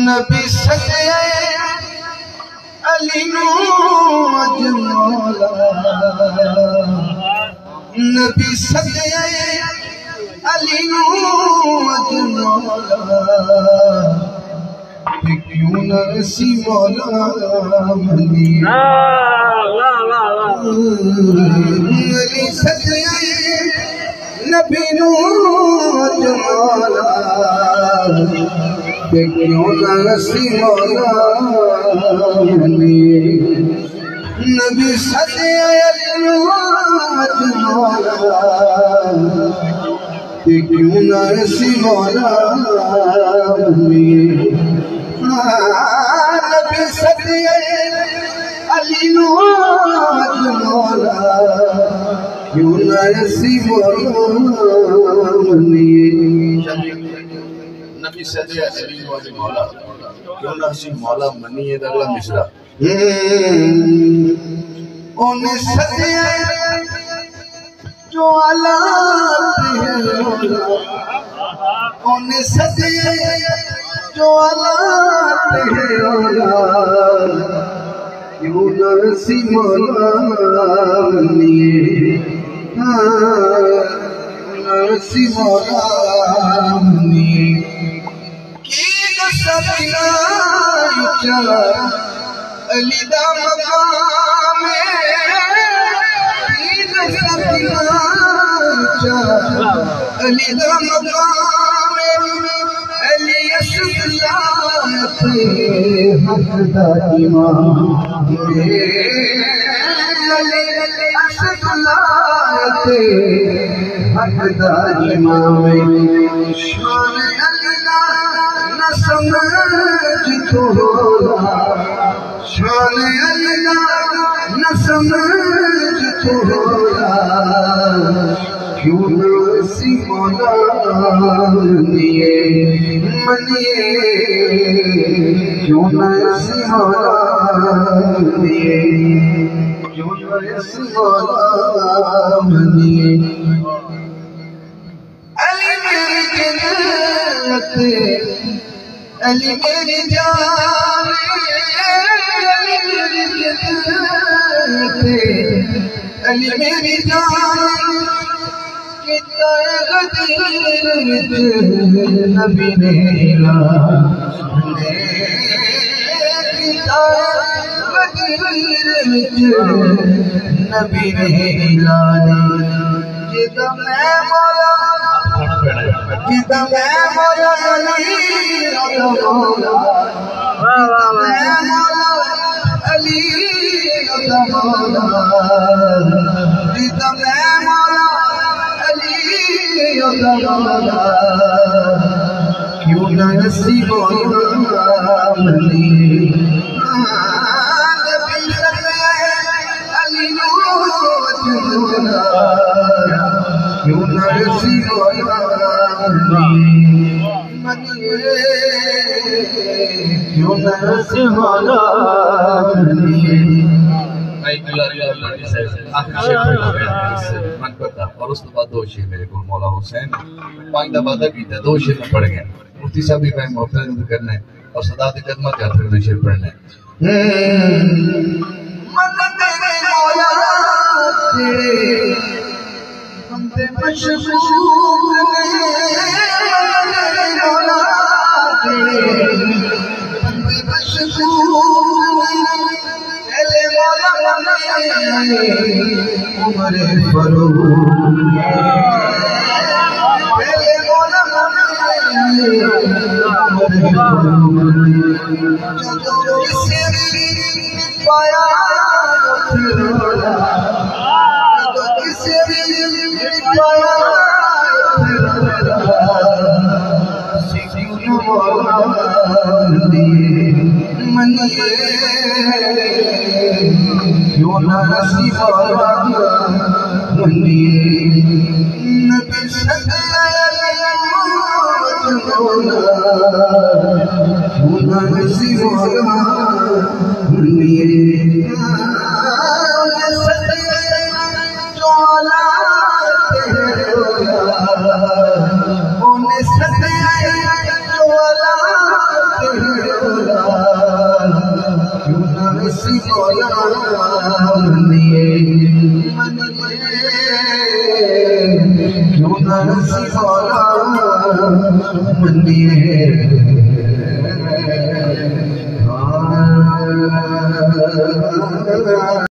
नबी सदे अली नू अजमौला नबी सदे अली नू अजमौला क्यों न सी मौला मनी अली सदे नबी नू अजमौला क्यों न सी मौला मनी नबी सदे अली नू अजमौला क्यों न सी मौला मनी नबी सदे अली नू अजमौला क्यों न सी मौला मनी नबी सदे अली नू अजमौला क्यों न सी मौला मनी है अगला मिसरा ओने सदे जो आला ओने सदे जो आला क्यों न सी मौला मनी सी मौला मनी की दसना चला अली दा मकाम की दसना चला अली दा मकाम अली असलात हक दा इमाम अली असलात हक दा इमाम शान अल्लाह न समझ तोरा शान अल्लाह न समझ तोरा क्यों न सी मौला मनिए क्यों न सी मौला मनिए क्यों न सी मौला मनिए अली मेरी जन्नत अली मेरी जान अली मेरी जन्नत अली मेरी जान कितना गदीर नबी ने कितना गदीर नबी ने जिदा मैं मौला जिदा मैं मौला अली मौला मैं मौला अली मौला जिदा मैं मौला अली मौला क्यों न सी मौला मनी नबी सदे अली नू अजमौला क्यों न सी मौला मनी क्यों न सी मौला मनी मन पता और उसके बाद दो शेर मेरे को मौला हुसैन 5 दफा की 2 शेर में पढ़ गए मुफ्ती साहब भी मैं मोहब्बत करना है और सदा के कदम के हाथ में शेर पढ़ना है मन तेरे मौला तेरे हम पे मशहूर तेरे मौला तेरे हम पे मशहूर एले मौला उमर फरूक एले मौला किसे पाया किसे पाया सिक्योर मनिए क्यों ना रसी वाला मनिए नबी क्यों ना रसी वाला मनिए क्यों ना मनिए